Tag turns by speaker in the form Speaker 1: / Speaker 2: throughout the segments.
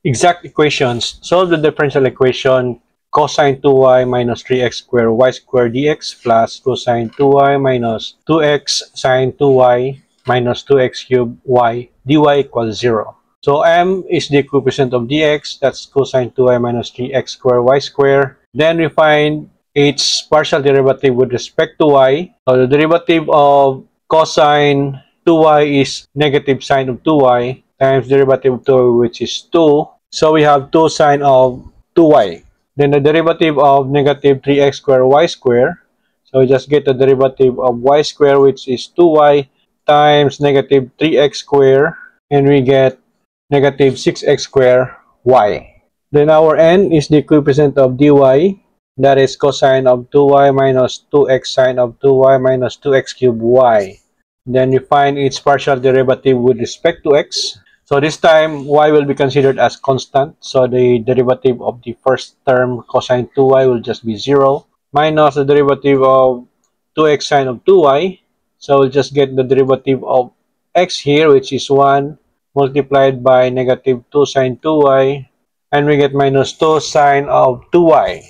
Speaker 1: exact equations, solve the differential equation cosine 2y minus 3x squared y squared dx plus cosine 2y minus 2x sine 2y minus 2x cubed y dy equals 0. So m is the coefficient of dx, that's cosine 2y minus 3x squared y squared. Then we find its partial derivative with respect to y. So the derivative of cosine 2y is negative sine of 2y times derivative of 2y, which is 2. So we have 2 sine of 2y. Then the derivative of negative 3x squared y squared. So we just get the derivative of y squared, which is 2y times negative 3x squared, and we get negative 6x squared y. Then our n is the coefficient of dy, that is cosine of 2y minus 2x sine of 2y minus 2x cubed y. Then we find its partial derivative with respect to x. So this time, y will be considered as constant. So the derivative of the first term, cosine 2y, will just be 0. Minus the derivative of 2x sine of 2y. So we'll just get the derivative of x here, which is 1, multiplied by negative 2 sine 2y. And we get minus 2 sine of 2y.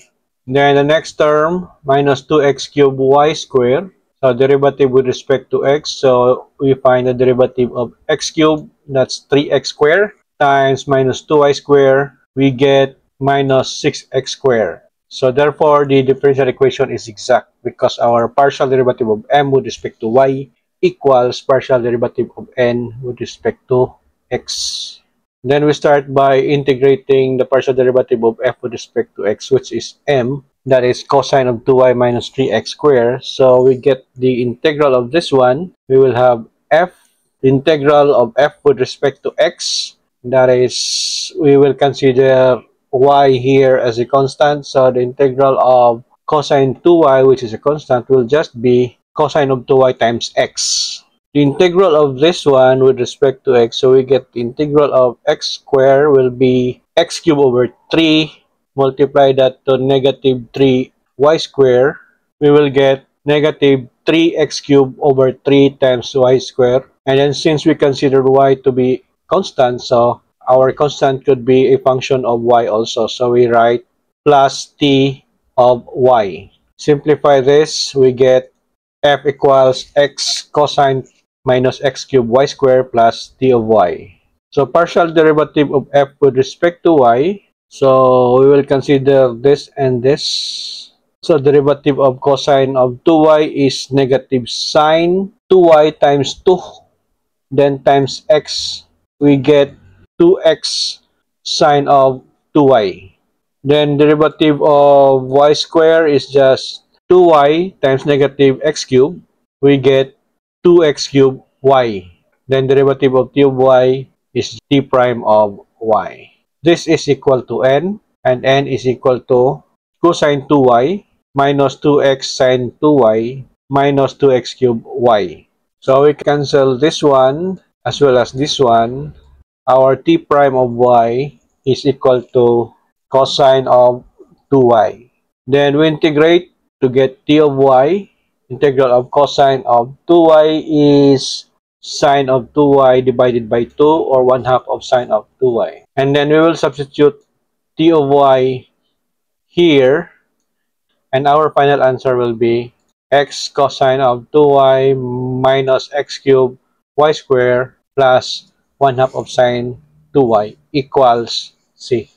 Speaker 1: Then the next term, minus 2x cubed y squared. So derivative with respect to x, so we find the derivative of x cubed, that's 3x squared, times minus 2y squared, we get minus 6x squared. So therefore, the differential equation is exact because our partial derivative of m with respect to y equals partial derivative of n with respect to x. Then we start by integrating the partial derivative of f with respect to x, which is m. That is cosine of 2y minus 3x squared. So we get the integral of this one. We will have f, the integral of f with respect to x. That is, we will consider y here as a constant. So the integral of cosine 2y, which is a constant, will just be cosine of 2y times x. The integral of this one with respect to x, so we get the integral of x squared will be x cubed over 3. Multiply that to negative 3y squared, we will get negative 3x cubed over 3 times y squared. And then since we consider y to be constant, so our constant could be a function of y also. So we write plus t of y. Simplify this, we get f equals x cosine minus x cubed y squared plus t of y. So partial derivative of f with respect to y, so we will consider this and this. So derivative of cosine of 2y is negative sine 2y times 2. Then times x, we get 2x sine of 2y. Then derivative of y squared is just 2y times negative x cubed. We get 2x cubed y. Then derivative of t of y is t prime of y. This is equal to n, and n is equal to cosine 2y minus 2x sine 2y minus 2x cubed y. So we cancel this one as well as this one. Our t prime of y is equal to cosine of 2y. Then we integrate to get t of y. Integral of cosine of 2y is sine of 2y divided by 2, or 1/2 of sine of 2y. And then we will substitute t of y here, and our final answer will be x cosine of 2y minus x cubed y squared plus 1/2 of sine 2y equals C.